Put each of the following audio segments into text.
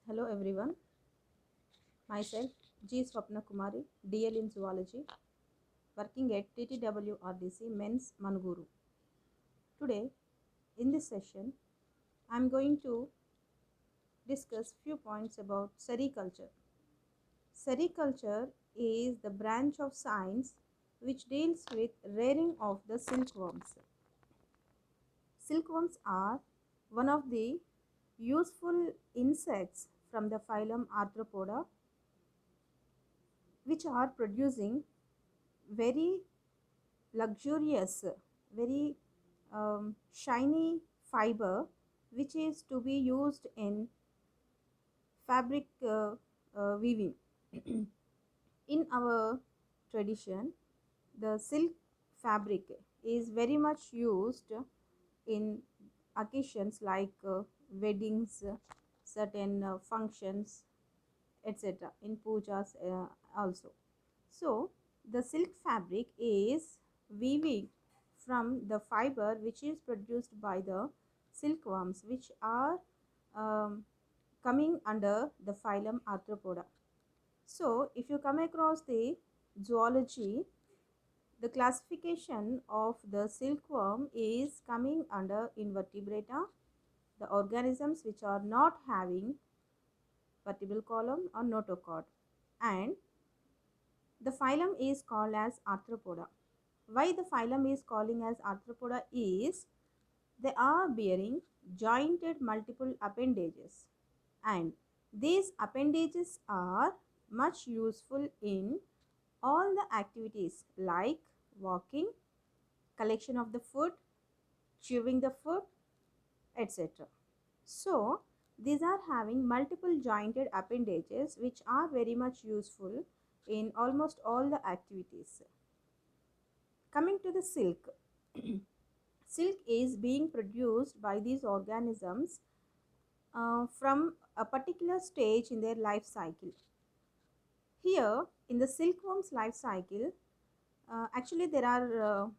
Hello everyone, myself G. Swapna Kumari, DL in Zoology, working at TTWRDC Men's Manuguru. Today, in this session, I am going to discuss few points about sericulture. Sericulture is the branch of science which deals with rearing of the silkworms. Silkworms are one of the useful insects from the phylum Arthropoda, which are producing very luxurious, very shiny fiber which is to be used in fabric weaving. In our tradition, the silk fabric is very much used in occasions like weddings, certain functions, etc., in pujas also. So, the silk fabric is weaving from the fiber which is produced by the silkworms, which are um, coming under the phylum Arthropoda. So, if you come across the zoology, the classification of the silkworm is coming under invertebrata, the organisms which are not having vertebral column or notochord, and the phylum is called as Arthropoda. Why the phylum is calling as Arthropoda is they are bearing jointed multiple appendages, and these appendages are much useful in all the activities like walking, collection of the food, chewing the food, etc. So, these are having multiple jointed appendages which are very much useful in almost all the activities. Coming to the silk, silk is being produced by these organisms from a particular stage in their life cycle. Here, in the silkworm's life cycle, actually there are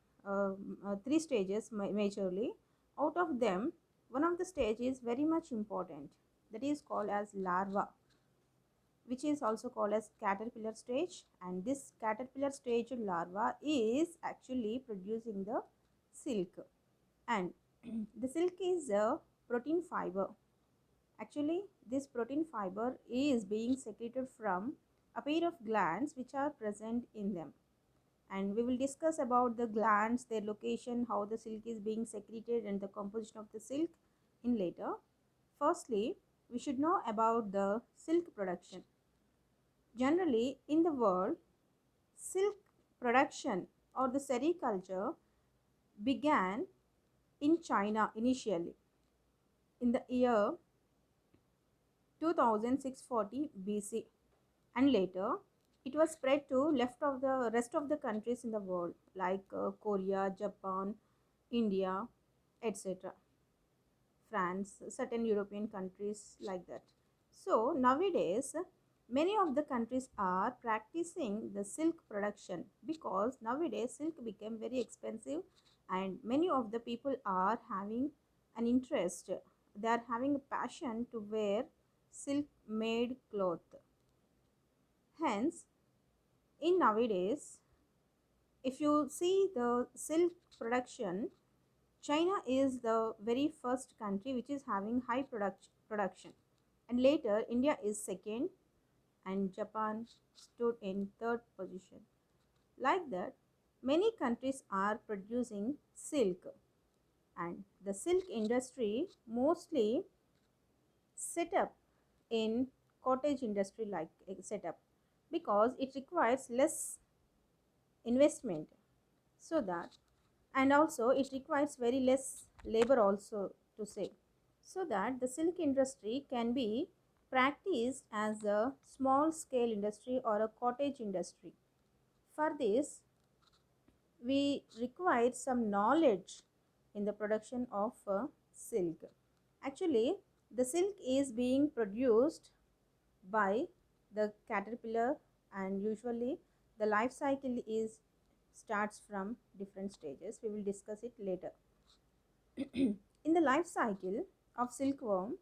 three stages majorly. Out of them, one of the stage is very much important, that is called as larva, which is also called as caterpillar stage, and this caterpillar stage larva is actually producing the silk, and the silk is a protein fiber. Actually, this protein fiber is being secreted from a pair of glands which are present in them, and we will discuss about the glands, their location, how the silk is being secreted, and the composition of the silk in later. Firstly, we should know about the silk production. Generally, in the world, silk production or the sericulture began in China initially in the year 2640 BC, and later it was spread to left of the rest of the countries in the world like Korea, Japan, India, etc., France, certain European countries like that. So nowadays many of the countries are practicing the silk production because nowadays silk became very expensive, and many of the people are having an interest, they are having a passion to wear silk made cloth. Hence, in nowadays, if you see the silk production, China is the very first country which is having high production, and later India is second, and Japan stood in third position. Like that, many countries are producing silk, and the silk industry mostly set up in cottage industry like setup because it requires less investment, so that, and also it requires very less labor also to say, so that the silk industry can be practiced as a small scale industry or a cottage industry. For this, we require some knowledge in the production of silk. Actually, the silk is being produced by the caterpillar, and usually the life cycle is starts from different stages. We will discuss it later. In the life cycle of silkworm,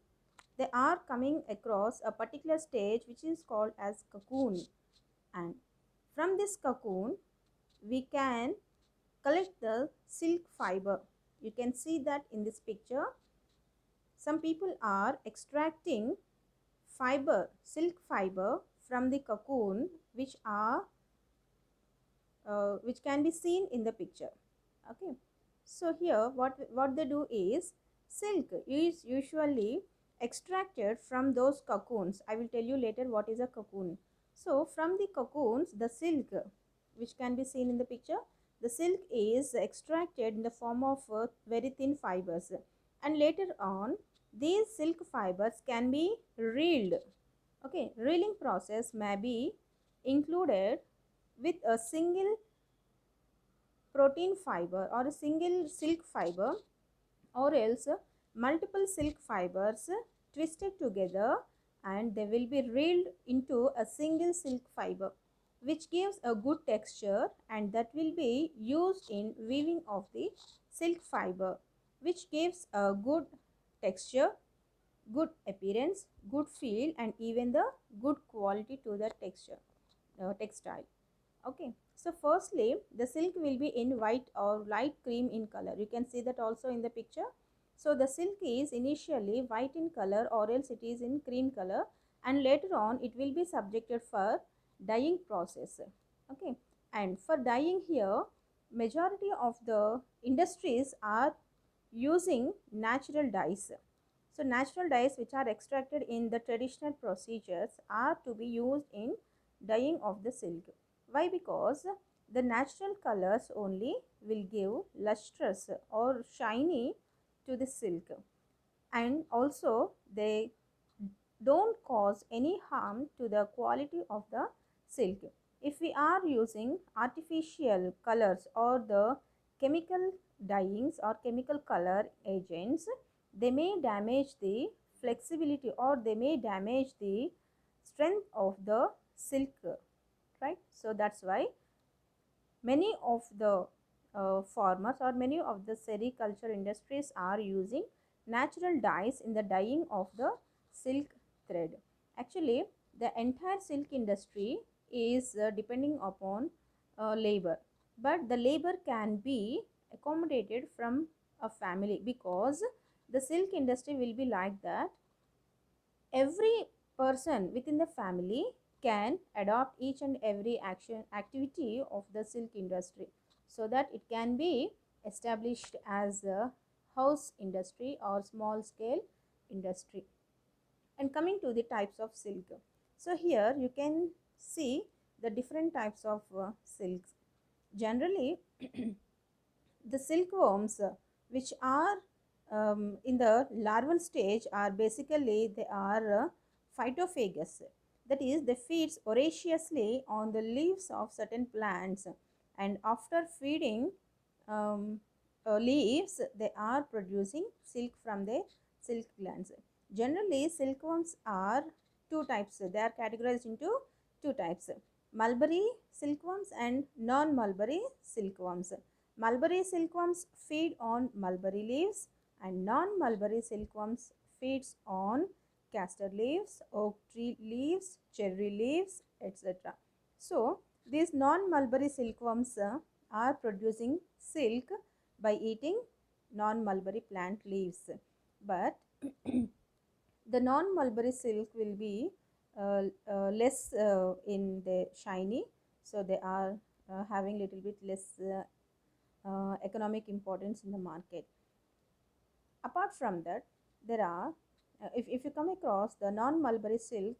they are coming across a particular stage which is called as cocoon, and from this cocoon we can collect the silk fiber. You can see that in this picture. Some people are extracting fiber, silk fiber from the cocoon, which can be seen in the picture. Okay, so here what they do is, silk is usually extracted from those cocoons. I will tell you later what is a cocoon. So from the cocoons, the silk, which can be seen in the picture, the silk is extracted in the form of very thin fibers, and later on these silk fibers can be reeled. Okay, reeling process may be included with a single protein fiber or a single silk fiber, or else multiple silk fibers twisted together, and they will be reeled into a single silk fiber, which gives a good texture, and that will be used in weaving of the silk fiber, which gives a good texture, good appearance, good feel, and even the good quality to the textile. Okay, so firstly the silk will be in white or light cream in color. You can see that also in the picture. So the silk is initially white in color, or else it is in cream color, and later on it will be subjected for dyeing process. Okay, and for dyeing here, majority of the industries are using natural dyes. So natural dyes which are extracted in the traditional procedures are to be used in dyeing of the silk. Why? Because the natural colors only will give lustrous or shiny to the silk, and also they don't cause any harm to the quality of the silk. If we are using artificial colors or the chemical dyings or chemical color agents, they may damage the flexibility, or they may damage the strength of the silk, right? So that's why many of the farmers or many of the sericulture industries are using natural dyes in the dyeing of the silk thread. Actually, the entire silk industry is depending upon labor, but the labor can be accommodated from a family, because the silk industry will be like that every person within the family can adopt each and every activity of the silk industry, so that it can be established as a house industry or small scale industry. And coming to the types of silk, so here you can see the different types of silks. Generally, the silkworms, which are in the larval stage, are basically they are phytophagous. That is, they feeds voraciously on the leaves of certain plants, and after feeding um, leaves, they are producing silk from their silk glands. Generally, silkworms are two types. They are categorized into two types: mulberry silkworms and non-mulberry silkworms. Mulberry silkworms feed on mulberry leaves, and non-mulberry silkworms feeds on castor leaves, oak tree leaves, cherry leaves, etc. So, these non-mulberry silkworms are producing silk by eating non-mulberry plant leaves. But the non-mulberry silk will be less in the shiny, so they are having little bit less economic importance in the market. Apart from that, there are if you come across the non-mulberry silk,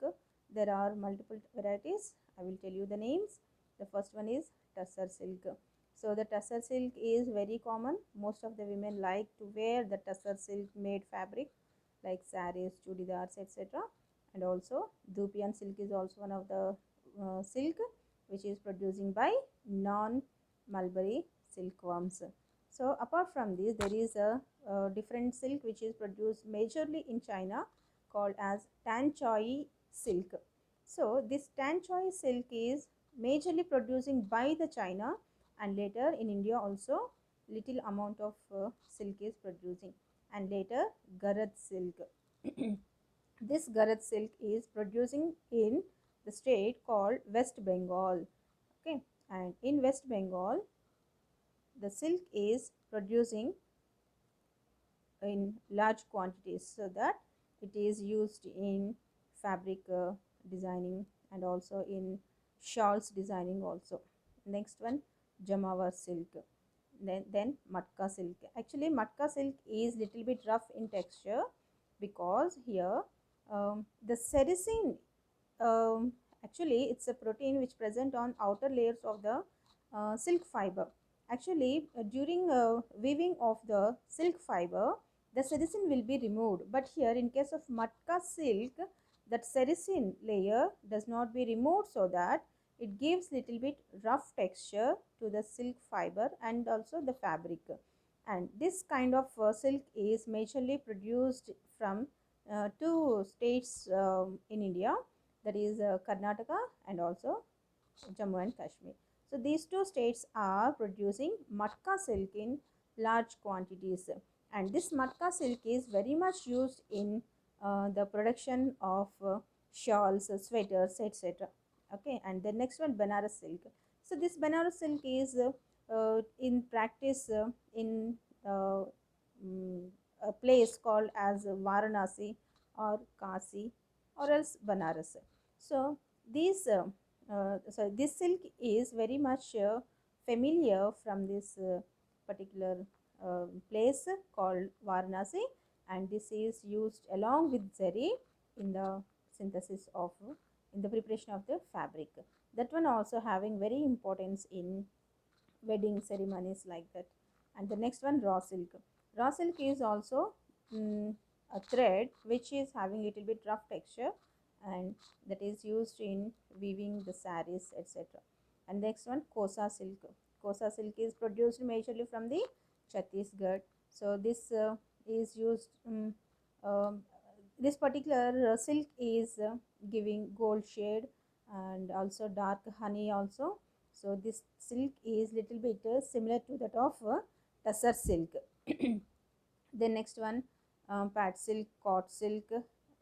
there are multiple varieties. I will tell you the names. The first one is tussar silk. So the tussar silk is very common. Most of the women like to wear the tussar silk made fabric like saris, chudidars, etc. And also Dupian silk is also one of the silk which is producing by non-mulberry silkworms. So apart from this, there is a different silk which is produced majorly in China, called as Tan Choi silk. So this Tan Choi silk is majorly producing by the China, and later in India also little amount of silk is producing, and later Garad silk. This Garad silk is producing in the state called West Bengal. Okay, and in West Bengal, the silk is producing in large quantities so that it is used in fabric designing and also in shawls designing also. Next one, Jamawar silk. Then matka silk. Actually, matka silk is little bit rough in texture because here the sericin, actually it's a protein which present on outer layers of the silk fiber. Actually, during weaving of the silk fiber, the sericin will be removed. But here, in case of matka silk, that sericin layer does not be removed, so that it gives little bit rough texture to the silk fiber and also the fabric. And this kind of silk is majorly produced from two states in India, that is Karnataka and also Jammu and Kashmir. So these two states are producing matka silk in large quantities, and this matka silk is very much used in the production of shawls, sweaters, etc. Okay, and the next one, Banaras silk. So this Banaras silk is in practice in uh, mm, a place called as Varanasi or Kasi or else Banaras. So these this silk is very much familiar from this particular place called Varanasi, and this is used along with zari in the synthesis of in the preparation of the fabric. That one also having very importance in wedding ceremonies like that. And the next one, raw silk. Raw silk is also mm, a thread which is having little bit rough texture, and that is used in weaving the saris, etc. And next one, kosa silk. Kosa silk is produced majorly from the Chhattisgarh. So this is used um, this particular silk is giving gold shade and also dark honey also. So this silk is little bit similar to that of tussar silk. Then next one, pat silk, cot silk,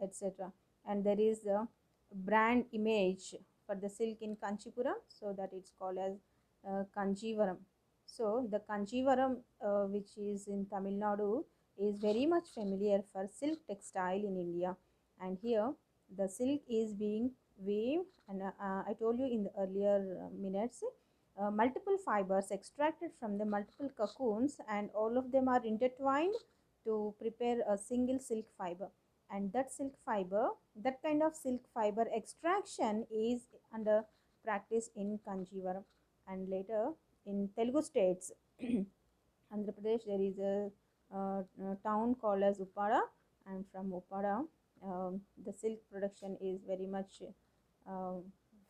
etc. And there is a brand image for the silk in Kanchipuram, so that it's called as Kanjivaram. So the Kanjivaram, which is in Tamil Nadu, is very much familiar for silk textile in India. And here the silk is being weaved, and I told you in the earlier minutes, multiple fibers extracted from the multiple cocoons, and all of them are intertwined to prepare a single silk fiber. And that silk fiber, that kind of silk fiber extraction is under practice in Kanjivaram. And later in Telugu states, Andhra Pradesh, there is a town called as Uppada, and from Uppada, the silk production is very much uh,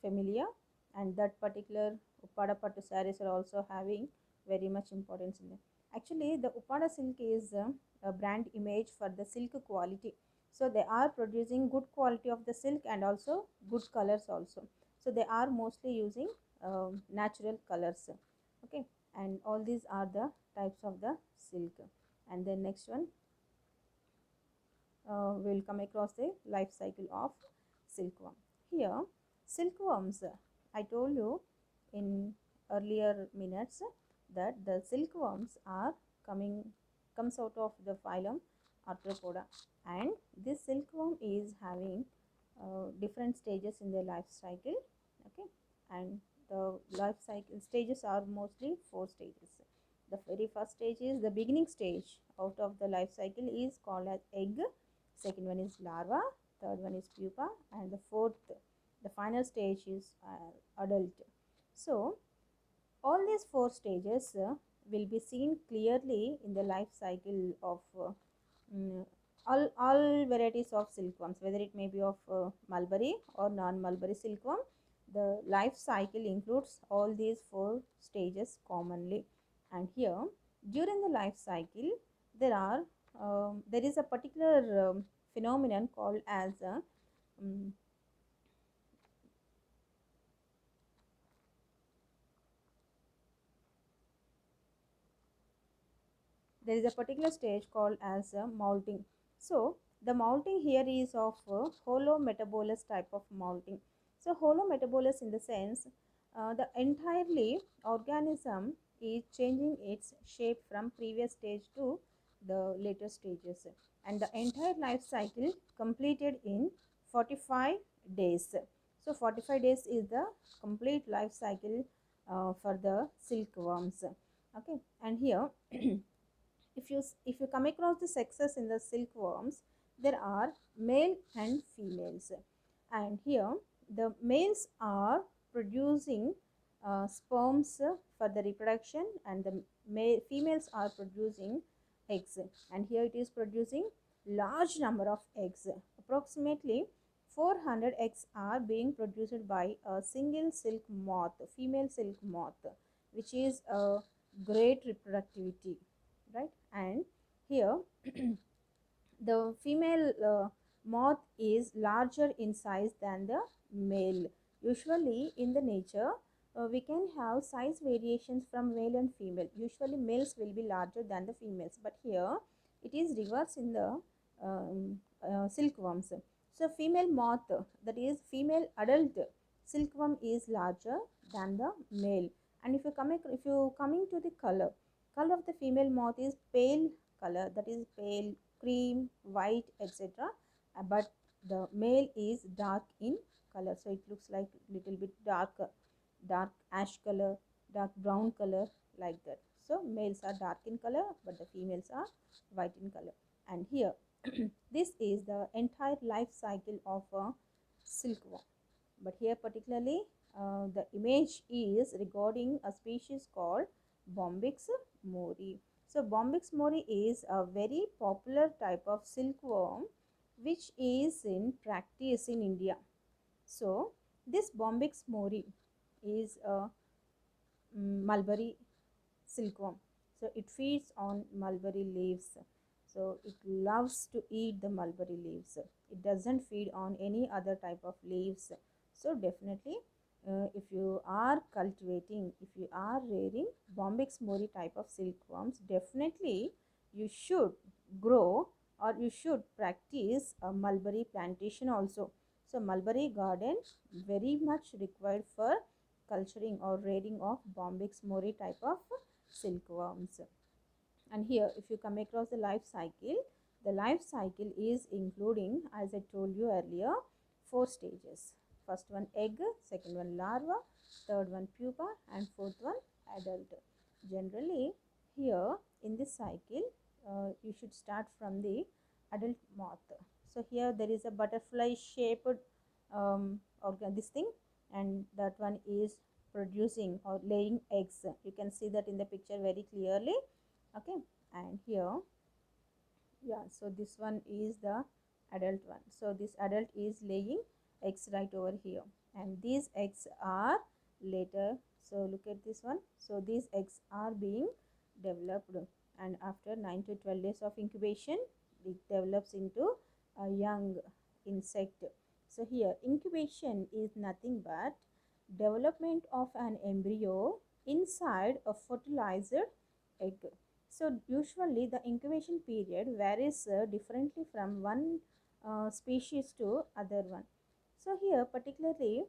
familiar, and that particular Uppada Pattu sarees are also having very much importance in them. Actually, the Uppada silk is a brand image for the silk quality. So they are producing good quality of the silk and also good colors also. So they are mostly using natural colors. Okay, and all these are the types of the silk. And then next one, we will come across the life cycle of silkworm. Here, silkworms, I told you in earlier minutes that the silkworms are coming comes out of the phylum Arthropoda, and this silkworm is having different stages in their life cycle. Okay, and the life cycle stages are mostly four stages. The very first stage is the beginning stage out of the life cycle is called as egg. Second one is larva, third one is pupa, and the fourth, the final stage is adult. So all these four stages will be seen clearly in the life cycle of mm, all varieties of silkworms, whether it may be of mulberry or non-mulberry silkworm. The life cycle includes all these four stages commonly. And here, during the life cycle, there is a particular phenomenon called as um, there is a particular stage called as molting. So The molting here is of holometabolous type of molting. So holometabolous in the sense the entirely organism is changing its shape from previous stage to the later stages, and the entire life cycle completed in 45 days. So 45 days is the complete life cycle for the silkworms. Okay, and here if you come across the sexes in the silkworms, there are male and females, and here the males are producing sperms for the reproduction, and the females are producing eggs, and here it is producing large number of eggs. Approximately 400 eggs are being produced by a single silk moth, female silk moth, which is a great reproductivity, right? And here the female moth is larger in size than the male. Usually in the nature, we can have size variations from male and female. Usually males will be larger than the females, but here it is reverse in the silkworms. So female moth, that is female adult silkworm, is larger than the male. And if you coming to the color of the female moth is pale color, that is pale cream, white, etc. But the male is dark in color, so it looks like little bit dark ash color, dark brown color, like that. So males are dark in color, but the females are white in color. And here this is the entire life cycle of a silkworm. But here particularly the image is regarding a species called Bombyx mori. So Bombyx mori is a very popular type of silkworm which is in practice in India. So this Bombyx mori is a mulberry silkworm. So it feeds on mulberry leaves. So it loves to eat the mulberry leaves. It doesn't feed on any other type of leaves. So definitely if you are cultivating, if you are rearing Bombyx mori type of silkworms, definitely you should grow or you should practice a mulberry plantation also. So mulberry garden very much required for culturing or rearing of Bombyx mori type of silkworms. And here if you come across the life cycle is including, as I told you earlier, 4 stages. First one egg, second one larva, third one pupa, and fourth one adult. Generally here in this cycle you should start from the adult moth. So here there is a butterfly shaped this thing, and that one is producing or laying eggs. You can see that in the picture very clearly. Okay, and here, yeah, so this one is the adult one. So this adult is laying eggs right over here, and these eggs are later, so look at this one. So these eggs are being developed, and after 9 to 12 days of incubation it develops into a young insect. So here incubation is nothing but development of an embryo inside a fertilized egg. So usually the incubation period varies differently from one species to other one. So here particularly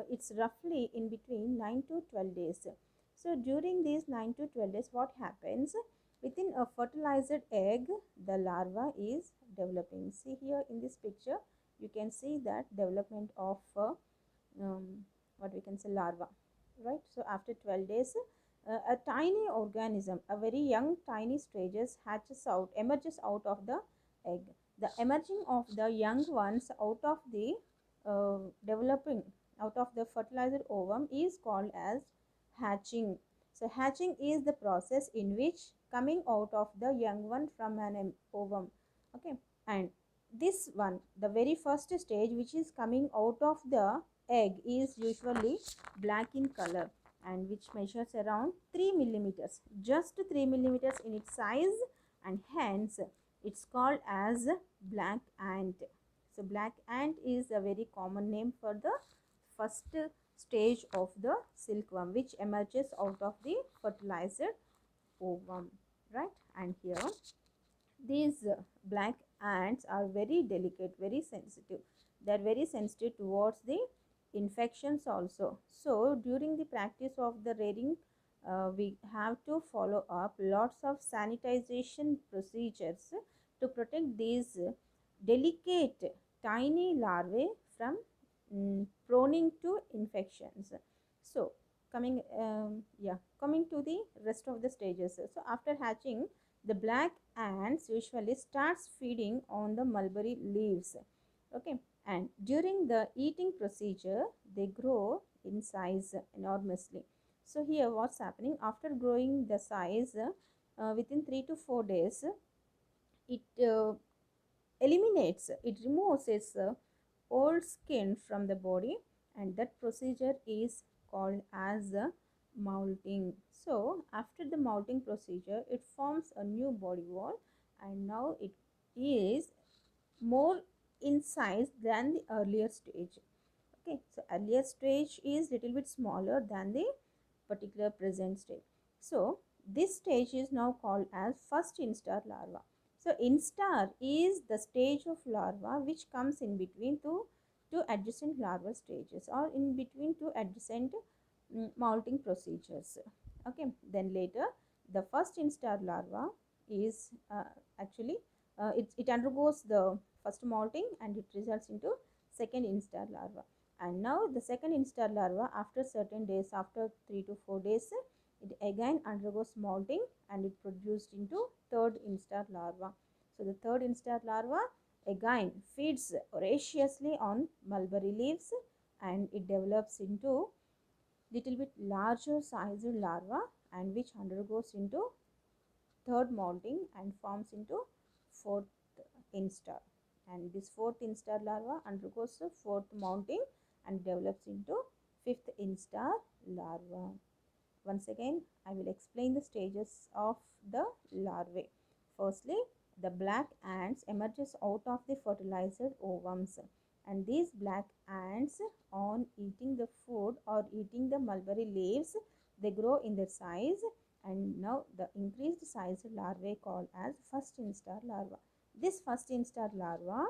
it's roughly in between 9 to 12 days. So during these 9 to 12 days, what happens? Within a fertilized egg, the larva is developing. See here in this picture, you can see that development of what we can say larva, right? So after 12 days, a tiny organism, a very young tiny stages emerges out of the egg. The emerging of the young ones out of the developing out of the fertilized ovum is called as hatching. So hatching is the process in which coming out of the young one from an ovum. Okay, and this one, the very first stage which is coming out of the egg, is usually black in color and which measures around 3 millimeters, just 3 millimeters in its size, and hence it's called as black ant. So black ant is a very common name for the first stage of the silkworm which emerges out of the fertilized ovum, right? And here these black ants are very delicate, very sensitive. They are very sensitive towards the infections also. So during the practice of the rearing, we have to follow up lots of sanitization procedures to protect these delicate tiny larvae from proning to infections. So coming to the rest of the stages. So after hatching, the black ants usually starts feeding on the mulberry leaves. Okay, and during the eating procedure, they grow in size enormously. So here what's happening, after growing the size, within 3 to 4 days, it it removes its old skin from the body, and that procedure is called as molting. So after the molting procedure, it forms a new body wall, and now it is more in size than the earlier stage. Okay, so earlier stage is little bit smaller than the particular present stage. So this stage is now called as first instar larva. So instar is the stage of larva which comes in between two adjacent larval stages, or in between two adjacent molting procedures. Okay, then later the first instar larva is actually it undergoes the first molting and it results into second instar larva. And now the second instar larva, after certain days, after 3 to 4 days, it again undergoes molting and it produced into third instar larva. So the third instar larva again feeds voraciously on mulberry leaves, and it develops into little bit larger sized larva, and which undergoes into third molting and forms into fourth instar. And this fourth instar larva undergoes the fourth molting and develops into fifth instar larva. Once again, I will explain the stages of the larvae. Firstly, the black ants emerges out of the fertilized ovums, and these black ants, on eating the food or eating the mulberry leaves, they grow in their size, and now the increased size larvae called as first instar larva. This first instar larva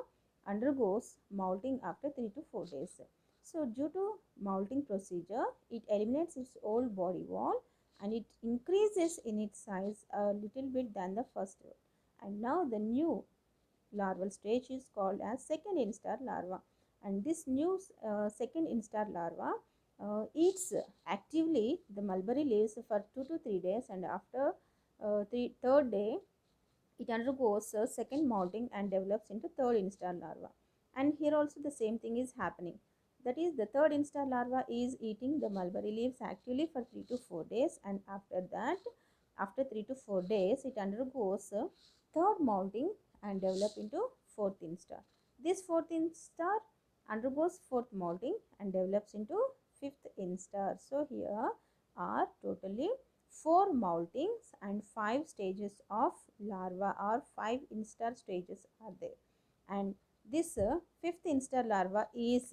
undergoes molting after 3 to 4 days. So due to molting procedure, it eliminates its old body wall and it increases in its size a little bit than the first one. And now the new larval stage is called as second instar larva. And this new second instar larva eats actively the mulberry leaves for 2 to 3 days, and after third day it undergoes a second molting and develops into third instar larva. And here also the same thing is happening. That is, the third instar larva is eating the mulberry leaves actively for 3 to 4 days, and after that, after 3 to 4 days, it undergoes a third molting and develop into fourth instar. This fourth instar undergoes fourth molting and develops into fifth instar. So here are totally 4 moltings and 5 stages of larva, or 5 instar stages are there. And this fifth instar larva is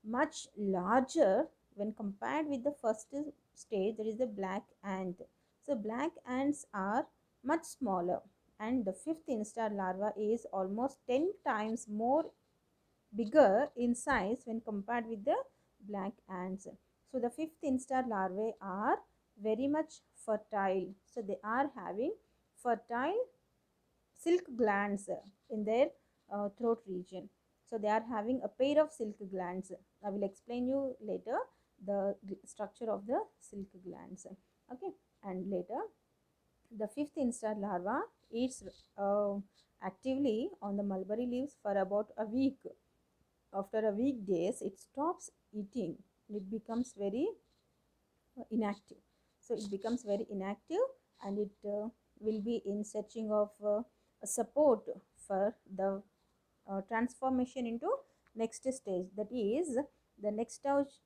much larger when compared with the first stage, that is the black ant. So black ants are much smaller, and the fifth instar larva is almost 10 times more bigger in size when compared with the black ants. So the fifth instar larvae are very much fertile. So they are having fertile silk glands in their throat region. So they are having a pair of silk glands. I will explain you later the structure of the silk glands. Okay, and later the fifth instar larva eats actively on the mulberry leaves for about a week. After a week days, it stops eating. It becomes very inactive. So it becomes very inactive, and it will be in searching of a support for the transformation into next stage. That is, the next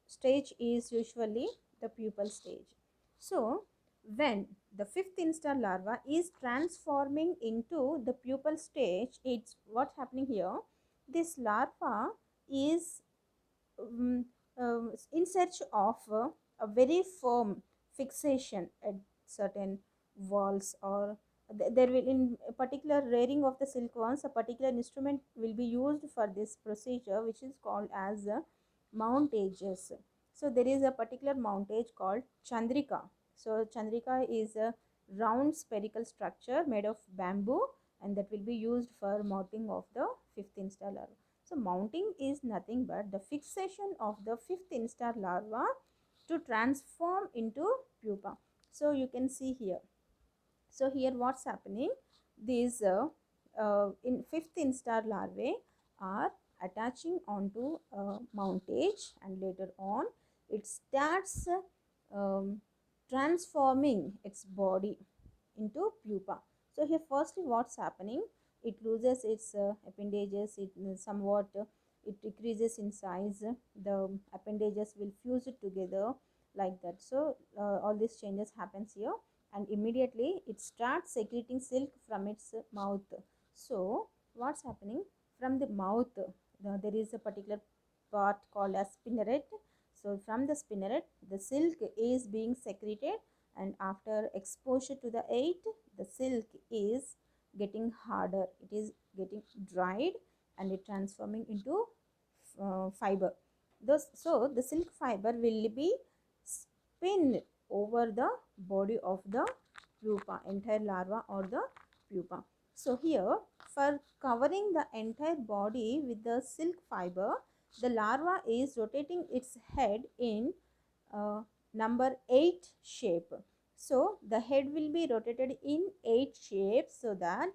stage is usually the pupal stage. So when the fifth instar larva is transforming into the pupal stage, it's what's happening here. This larva is um, in search of a very firm fixation at certain walls or there will, in a particular rearing of the silkworms, a particular instrument will be used for this procedure, which is called as mountages. So there is a particular mountage called chandrika. So chandrika is a round spherical structure made of bamboo, and that will be used for mounting of the fifth instar larva. So mounting is nothing but the fixation of the fifth instar larva to transform into pupa. So you can see here. So here what's happening, these in fifth instar larvae are attaching onto a mountage, and later on it starts transforming its body into pupa. So here firstly what's happening, it loses its appendages, it somewhat it decreases in size, the appendages will fuse it together like that. So all these changes happens here, and immediately it starts secreting silk from its mouth. So what's happening, from the mouth there is a particular part called as spinneret. So from the spinneret the silk is being secreted, and after exposure to the heat the silk is getting harder, it is getting dried, and it transforming into fiber. So the silk fiber will be spin over the body of the pupa, entire larva or the pupa. So here, for covering the entire body with the silk fiber, the larva is rotating its head in number 8 shape. So the head will be rotated in 8 shapes, so that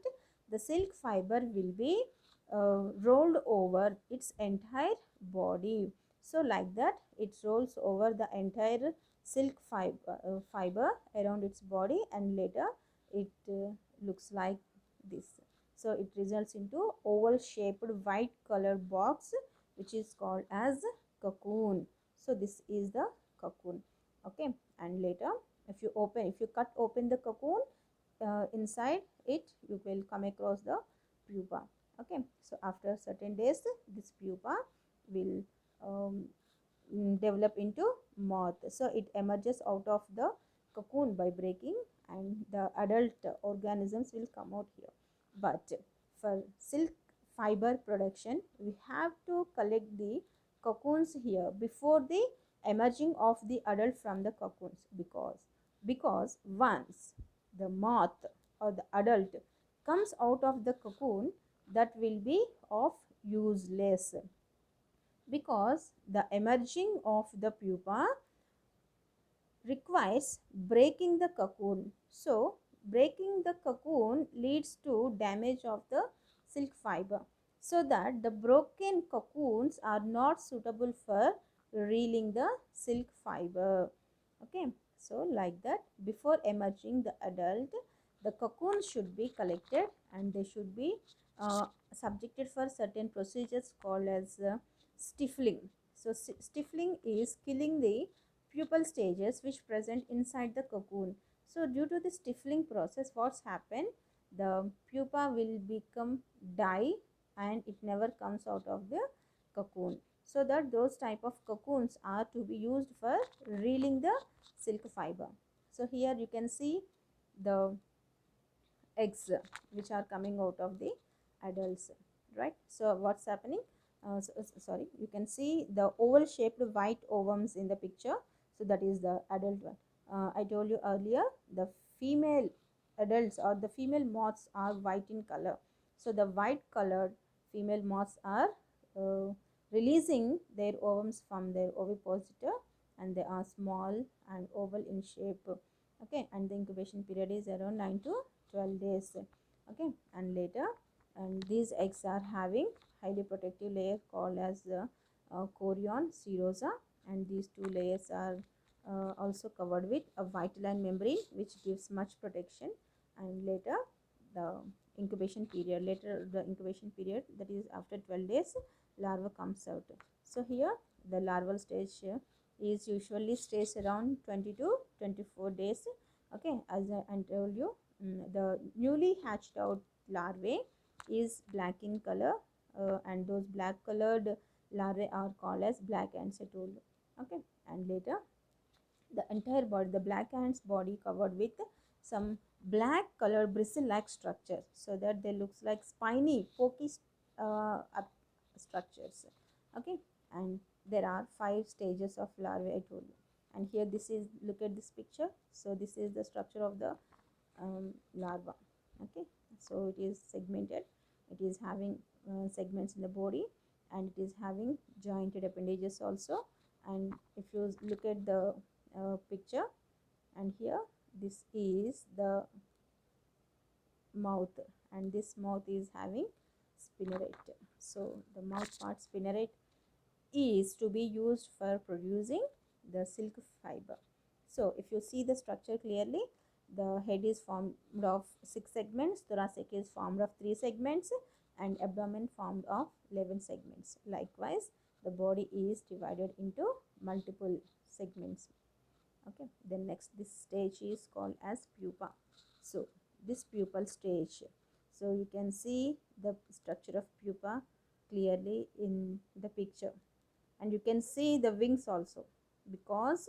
the silk fiber will be rolled over its entire body. So like that it rolls over the entire silk fiber around its body, and later it looks like this. So it results into oval shaped white colored box, which is called as cocoon. So this is the cocoon. Okay, and later if you cut open the cocoon, inside it you will come across the pupa. Okay, so after certain days this pupa will develop into moth. So it emerges out of the cocoon by breaking, and the adult organisms will come out here. But for silk fiber production we have to collect the cocoons here before the emerging of the adult from the cocoons, because once the moth or the adult comes out of the cocoon, that will be of useless, because the emerging of the pupa requires breaking the cocoon. So breaking the cocoon leads to damage of the silk fiber, so that the broken cocoons are not suitable for reeling the silk fiber. Okay, so like that before emerging the adult, the cocoon should be collected, and they should be subjected for certain procedures called as stifling. So stifling is killing the pupal stages which present inside the cocoon. So due to the stifling process, what's happened, the pupa will become die, and it never comes out of the cocoon. So that those type of cocoons are to be used for reeling the silk fiber. So here you can see the eggs which are coming out of the adults, right? So what's happening, sorry, you can see the oval shaped white ovums in the picture. So that is the adult one. I told you earlier the female adults or the female moths are white in color. So the white colored female moths are uh, releasing their ovums from their ovipositor, and they are small and oval in shape. Okay, and the incubation period is around 9 to 12 days. Okay, and later, and these eggs are having highly protective layer called as the chorion serosa, and these two layers are also covered with a vitelline membrane which gives much protection. And later the incubation period, that is after 12 days, larva comes out. So here the larval stage is usually stays around 20 to 24 days. Okay, as I told you, the newly hatched out larvae is black in color, and those black colored larvae are called as black ants, I told you. Okay, and later the entire body, the black ants body covered with some black color bristle like structure, so that they looks like spiny pokey structures. Okay, and there are 5 stages of larvae, I told you. And here this is, look at this picture. So this is the structure of the larva. Okay, so it is segmented, it is having segments in the body, and it is having jointed appendages also. And if you look at the picture, and here this is the mouth, and this mouth is having spinneret. So the mouth part spinneret is to be used for producing the silk fiber. So if you see the structure clearly, the head is formed of 6 segments, thoracic is formed of 3 segments, and abdomen formed of 11 segments. Likewise, the body is divided into multiple segments. Okay, then next, this stage is called as pupa. So this pupal stage, so you can see the structure of pupa clearly in the picture, and you can see the wings also, because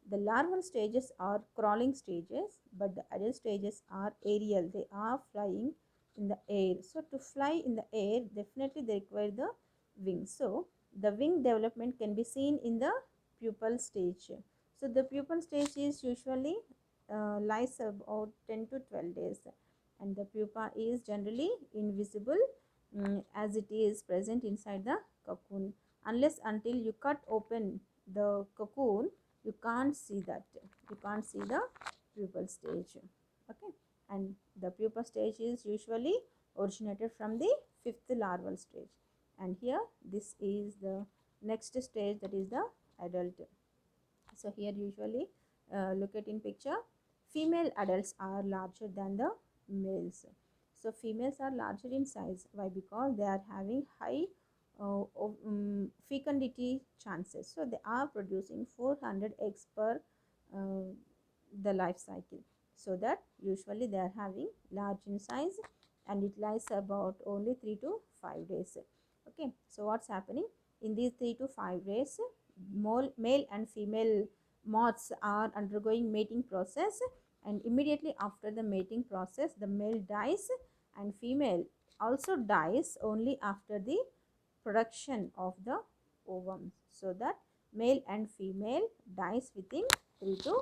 the larval stages are crawling stages, but the adult stages are aerial, they are flying in the air. So to fly in the air, definitely they require the wings. So the wing development can be seen in the pupal stage. So the pupal stage is usually lies about 10 to 12 days, and the pupa is generally invisible, as it is present inside the cocoon. Unless until you cut open the cocoon, you can't see that, you can't see the pupal stage. Okay, and the pupa stage is usually originated from the 5th larval stage. And here this is the next stage, that is the adult. So here usually look at in picture, female adults are larger than the males. So females are larger in size. Why? Because they are having high fecundity chances. So they are producing 400 eggs per uh, the life cycle. So that usually they are having large in size, and it lies about only 3 to 5 days. Okay, so what's happening in these 3 to 5 days? Male and female moths are undergoing mating process, and immediately after the mating process, the male dies, and female also dies only after the production of the ovum. So that male and female dies within 3 to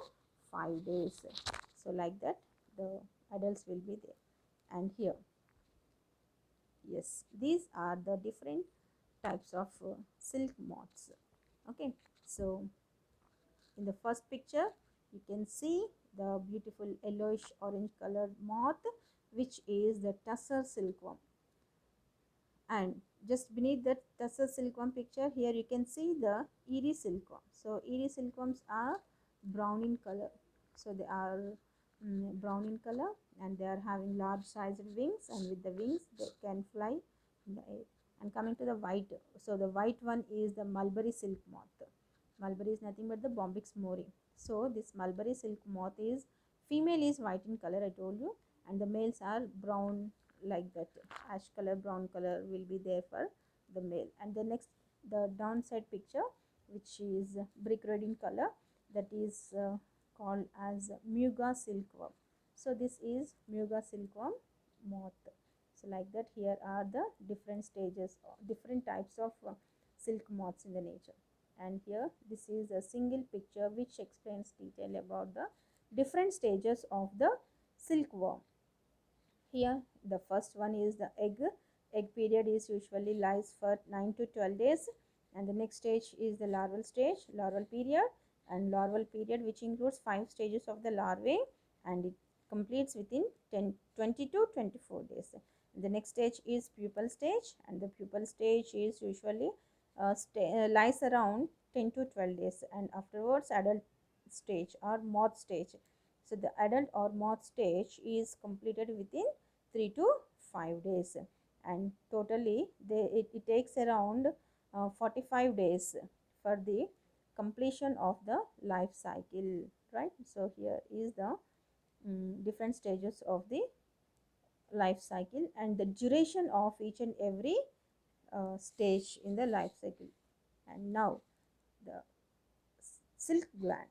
5 days. So like that the adults will be there. And here, yes, these are the different types of silk moths. Okay, so in the first picture, you can see the beautiful yellowish orange colored moth, which is the tussar silkworm. And just beneath that tussar silkworm picture, here you can see the eerie silkworm. So eerie silkworms are brown in color. So they are brown in color, and they are having large sized wings, and with the wings they can fly in the air. And coming to the white, so the white one is the mulberry silk moth. Mulberry is nothing but the Bombyx mori. So this mulberry silk moth is, female is white in color, I told you, and the males are brown, like that ash color, brown color will be there for the male. And the next, the downside picture, which is brick red in color, that is called as Muga silkworm. So this is Muga silkworm moth. So like that, here are the different stages, different types of silk moths in the nature. And here this is a single picture which explains detail about the different stages of the silkworm. Here the first one is the egg. Egg period is usually lies for 9 to 12 days, and the next stage is the larval stage, larval period, and larval period, which includes 5 stages of the larvae, and it completes within 20 to 24 days. The next stage is pupal stage, and the pupal stage is usually lies around 10 to 12 days, and afterwards adult stage or moth stage. So the adult or moth stage is completed within 3 to 5 days, and totally it takes around 45 days for the completion of the life cycle, right? So here is the different stages of the life cycle and the duration of each and every stage in the life cycle. And now the silk gland.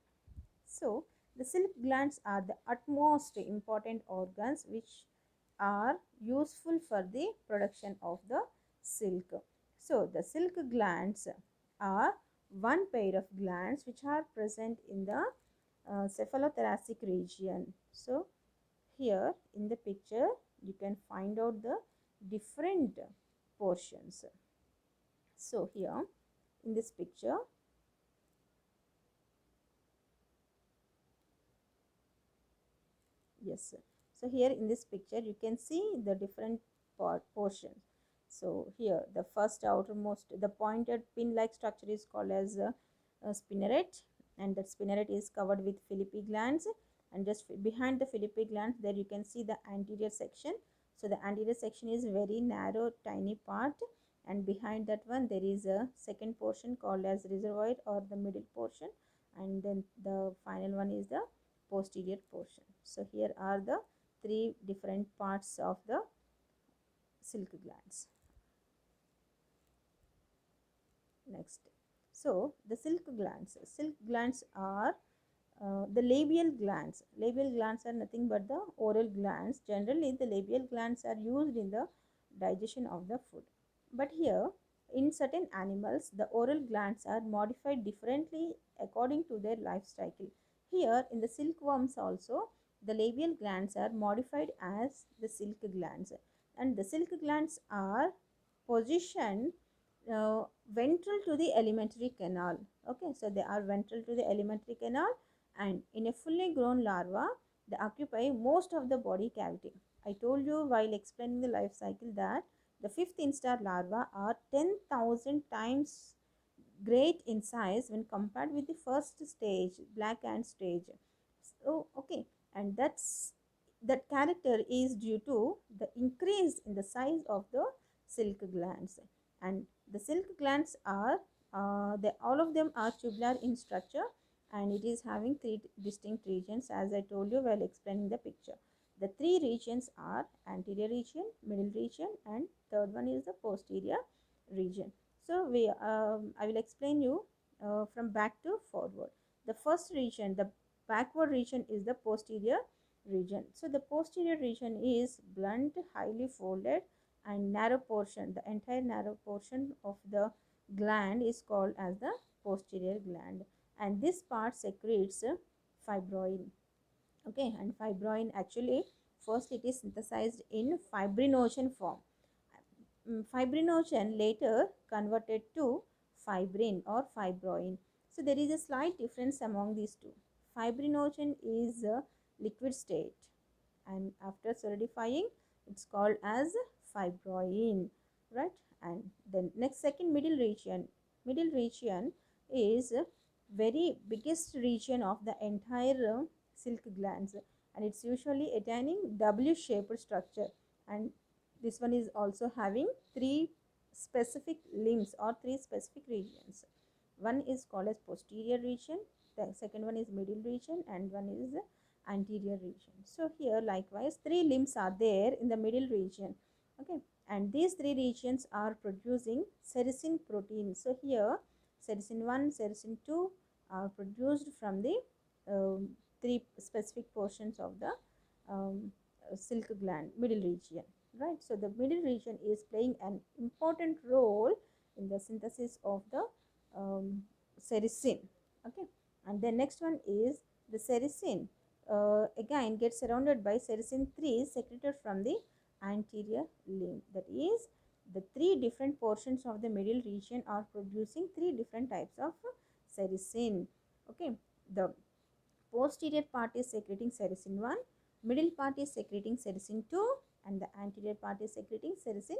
So The silk glands are the utmost important organs which are useful for the production of the silk. So the silk glands are one pair of glands which are present in the cephalothoracic region. So here in the picture you can find out the different portions. So here in this picture, yes, so here in this picture you can see the different portions. So here the first outermost, the pointed pin like structure is called as a spinneret, and that spinneret is covered with Filippi glands, and just behind the Filippi glands there you can see the anterior section. So the anterior section is very narrow tiny part, and behind that one there is a second portion called as reservoir or the middle portion, and then the final one is the posterior portion. So here are the three different parts of the silk glands. Next, so the silk glands are the labial glands. Labial glands are nothing but the oral glands. Generally the labial glands are used in the digestion of the food, but here in certain animals the oral glands are modified differently according to their life cycle. Here in the silkworms also the labial glands are modified as the silk glands, and the silk glands are positioned ventral to the alimentary canal. Okay, so they are ventral to the alimentary canal, and in a fully grown larva they occupy most of the body cavity. I told you while explaining the life cycle that the fifth instar larva are 10,000 times great in size when compared with the first stage, black ant stage. So okay, and that character is due to the increase in the size of the silk glands. And the silk glands are they all of them are tubular in structure, and it is having three distinct regions as I told you while explaining the picture. The three regions are anterior region, middle region, and third one is the posterior region. So I will explain you from back to forward. The first region, the backward region, is the posterior region. So the posterior region is blunt, highly folded, and narrow portion. The entire narrow portion of the gland is called as the posterior gland, and this part secretes fibroin. Okay, and fibroin actually first it is synthesized in fibrinogen form. Fibrinogen later converted to fibrin or fibroin. So there is a slight difference among these two. Fibrinogen is a liquid state, and after solidifying it's called as fibroin, right? And then next, second, middle region. Middle region is very biggest region of the entire silk glands, and it's usually attaining W shaped structure, and this one is also having three specific limbs or three specific regions. One is called as posterior region, the second one is middle region, and one is the anterior region. So here likewise three limbs are there in the middle region. Okay, and these three regions are producing sericin protein. So here sericin 1, sericin 2 are produced from the three specific portions of the silk gland, middle region, right? So the middle region is playing an important role in the synthesis of the sericin. Okay, and the next one is the sericin again gets surrounded by sericin 3 secreted from the anterior limb. That is, the three different portions of the middle region are producing three different types of sericin. Okay, the posterior part is secreting sericin 1, middle part is secreting sericin 2, and the anterior part is secreting sericin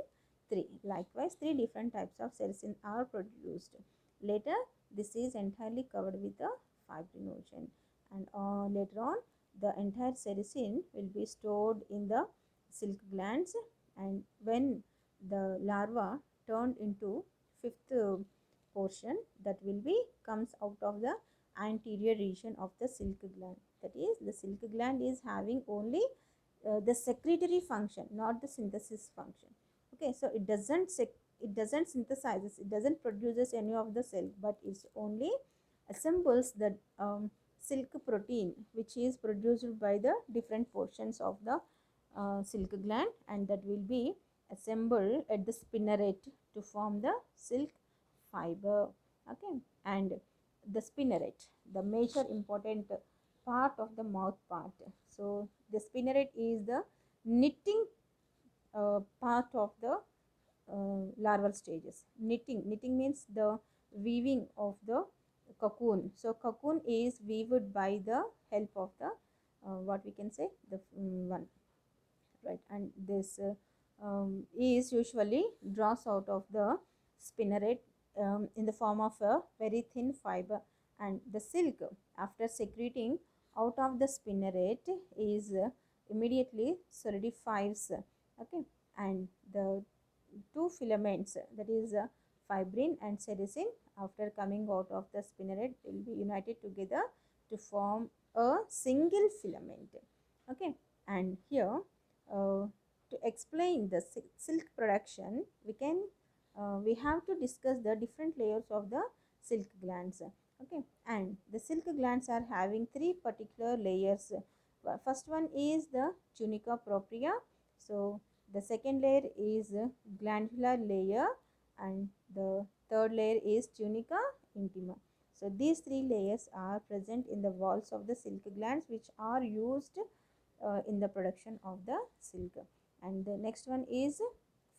3. Likewise, three different types of sericin are produced. Later, this is entirely covered with the fibrinogen, and later on, the entire sericin will be stored in the silk glands, and when the larva turned into fifth portion, that will be comes out of the anterior region of the silk gland. That is, the silk gland is having only the secretory function, not the synthesis function. Okay, so it doesn't synthesizes, it doesn't produces any of the silk, but it only assembles the silk protein which is produced by the different portions of the silk gland, and that will be assembled at the spinneret to form the silk fiber. Okay, and the spinneret, the major important part of the mouth part. So the spinneret is the knitting part of the larval stages. Knitting means the weaving of the cocoon. So cocoon is weaved by the help of the what we can say, the one, right, and this is usually draws out of the spinneret in the form of a very thin fiber, and the silk after secreting out of the spinneret is immediately solidifies. Okay, and the two filaments, that is fibrin and sericin, after coming out of the spinneret will be united together to form a single filament. Okay, and here to explain the silk production, we have to discuss the different layers of the silk glands. Okay, and the silk glands are having three particular layers. First one is the tunica propria. So the second layer is glandular layer, and the third layer is tunica intima. So these three layers are present in the walls of the silk glands, which are used in the production of the silk. And the next one is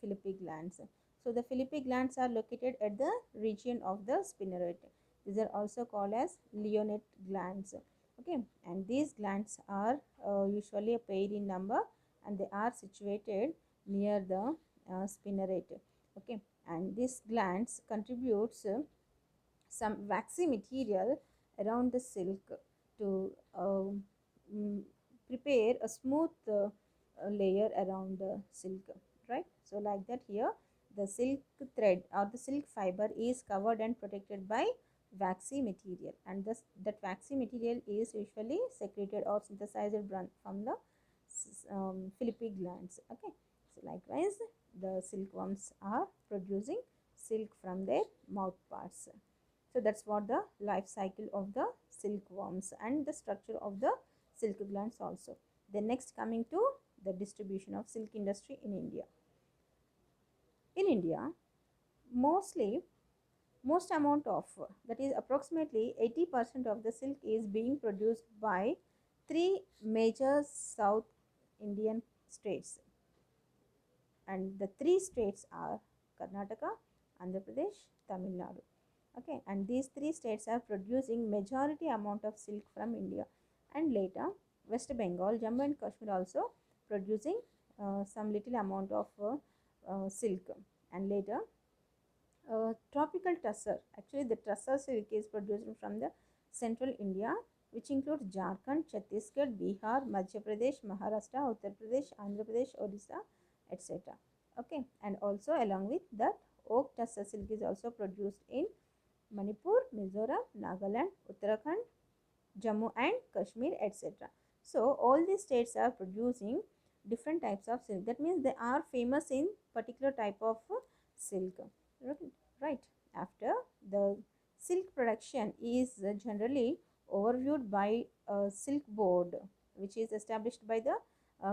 Philippi glands. So the Philippi glands are located at the region of the spinneret. These are also called as Leonid glands. Okay, and these glands are usually a pair in number, and they are situated near the spinneret. Okay, and these glands contributes some waxy material around the silk to mm, prepare a smooth layer around the silk, right? So like that, here the silk thread or the silk fiber is covered and protected by waxy material, and that waxy material is usually secreted or synthesized from the Philippi glands. Okay, so likewise the silkworms are producing silk from their mouth parts. So that's what the life cycle of the silkworms and the structure of the silk glands also. Then next, coming to the distribution of silk industry in India. In India, mostly most amount of, that is approximately 80% of the silk is being produced by three major South Indian states, and the three states are Karnataka, Andhra Pradesh, Tamil Nadu. Okay, and these three states are producing majority amount of silk from India, and later West Bengal, Jammu and Kashmir also producing some little amount of silk, and later tropical tussar. Actually, the tussar silk is produced from the central India, which includes Jharkhand, Chhattisgarh, Bihar, Madhya Pradesh, Maharashtra, Uttar Pradesh, Andhra Pradesh, Odisha, etc. Okay, and also along with that, oak tussar silk is also produced in Manipur, Mizoram, Nagaland, Uttarakhand, Jammu and Kashmir, etc. So all these states are producing different types of silk. That means they are famous in particular type of silk. Right. After the silk production is generally overviewed by a silk board, which is established by the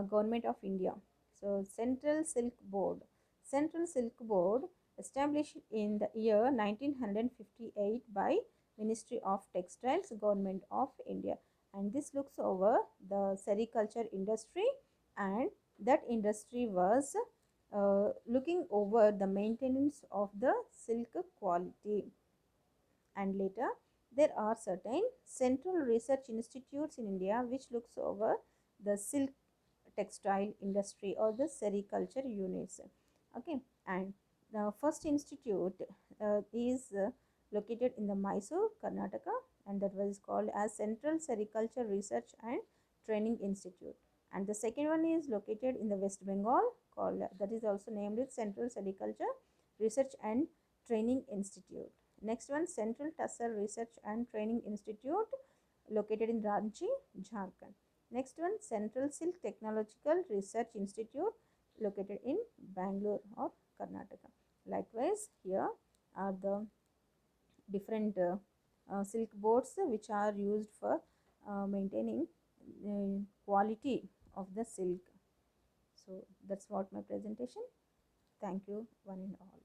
government of India. So Central Silk Board. Central Silk Board established in the year 1958 by Ministry of Textiles, Government of India, and this looks over the sericulture industry, and that industry was looking over the maintenance of the silk quality. And later there are certain central research institutes in India which looks over the silk textile industry or the sericulture units. Okay, and the first institute is located in the Mysore, Karnataka, and that was called as Central Sericulture Research and Training Institute. And the second one is located in the West Bengal, called, that is also named as Central Sericulture Research and Training Institute. Next one, Central Tussar Research and Training Institute, located in Ranchi, Jharkhand. Next one, Central Silk Technological Research Institute, located in Bangalore or Karnataka. Likewise, here are the different silk boards which are used for maintaining quality of the silk. So that's what my presentation. Thank you one and all.